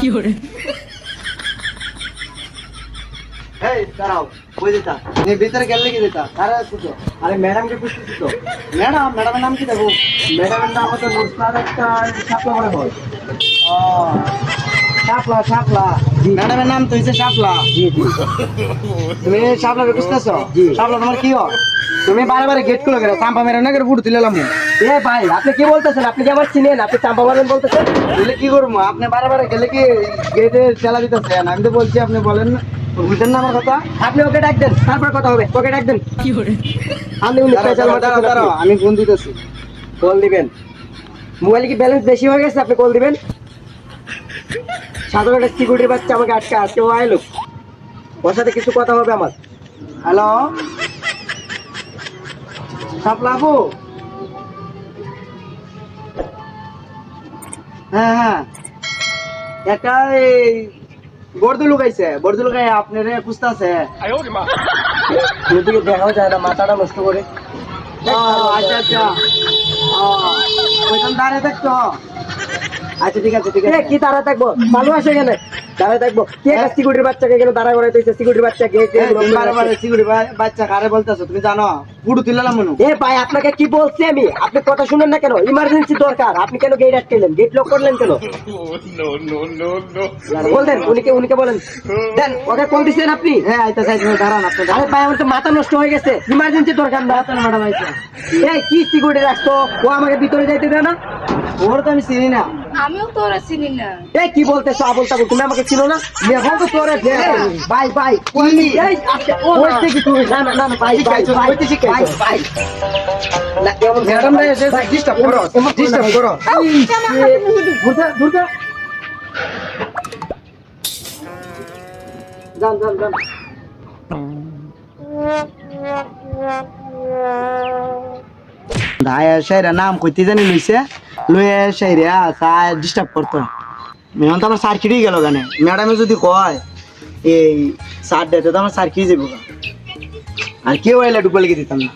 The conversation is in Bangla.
কি করে? এই দাঁড়াও, কই যেতা? তুমি ভিতরে গেলে কি যেতা? কারা আছো তো? আরে ম্যাডামকে খুঁজতেছি তো। ম্যাডামের নাম কি দেখো? ম্যাডামের নাম হচ্ছে মুস্তাদ একটা শাপলা মনে হয়। ও শাপলা। ম্যাডামের নাম তো হচ্ছে শাপলা। জি। তুমি শাপলাকে খুঁজতেছো? জি। শাপলা তোমার কি হয়? তুমি বারে গেট খুলে গেলে চাম্পা মেরে না করে ফুটে তুলেলাম। এ ভাই আপনি কি বলতেছেন? আপনি কি আমার চিনেন? আপনি চাম্পা মারেন বলতেছেন? তাহলে কি করবো? আপনি বারে গেলে কি গেটে চালা দিতেছেন? আমি তো বলছি আপনি বলেন না, বুঝলেন না আমার কথা? আপনি ওকে ডাক দেন, তারপর কথা হবে। ওকে ডাক দেন। কি করে? আপনি উনি পেঁচাল মারতেছেন। দাঁড়াও, আমি ফোন দিতেছি। কল দিবেন? মোবাইলে কি ব্যালেন্স বেশি হয়ে গেছে? আপনি কল দিবেন? সাধারণ একটা সিকিউরিটির বাচ্চা আমাকে আজকে ও আইলো, ওর সাথে কিছু কথা হবে আমার। হ্যালো শাপলা আপু? হ্যাঁ, একটা এই বর্দু লুকাইছে, আপনার খুঁজতেছে। এদিকে দেখাও যায় না, মাথাটা নষ্ট করে। আচ্ছা ওইখানে দাঁড়িয়ে থাকতো। আচ্ছা ঠিক আছে কি দাঁড়ায় থাকবো? ভালো আসে গেলে দাঁড়ায় থাকবো। কে হ্যাঁ। সিকিউরিটির বাচ্চাকে এখানে দাঁড়া করাইতে হইছে? সিকিউরিটির বাচ্চাকে তুমি বারে সিকিউরিটি বাচ্চা কারে বলতেছো? তুমি জানো পুরো তুললাম মনু। এ ভাই আপনাকে কি বলছি আমি? আপনি কথা শুনেন না কেন? ইমার্জেন্সি দরকার। আপনি কেন গেট আটকেলেন? গেট লক করলেন কেন? বলতেন উনিকে বলেন। দেন ওকে কল দিচ্ছেন আপনি? হ্যাঁ আইতা সাইড দাঁড়ান আপনি। আরে ভাই আমার তো মাথা নষ্ট হয়ে গেছে। ইমার্জেন্সি দরকার না। ম্যাডাম আইছে। এই কি সিকিউরিটি রাখতো? ও আমাকে ভিতরে যাইতে দেয় না। ওর তো আমি চিনি না। আমিও তো ওরা চিনি না। এই কি বলতেছো আবল তাবল? তুমি আমাকে চিনো না? এখন তো তোরে ভাই এই আজকে ও হচ্ছে কি তুমি? না ভাই না এমন ম্যাডাম ভাই এসে ডিস্টার্ব করো। ঘুরতে যান দায়া শাইরা নাম কইতে জানি লইছে, লইয়া শাইরা সাই ডিস্টার্ব করতো। এখন তো আমার সার্কিটই গেল গানে। ম্যাডামে যদি কয় এই সার দেতে তো আমার সার্কিট যাবো। আর কেউ এলে ডুবে লেগে দিতাম না।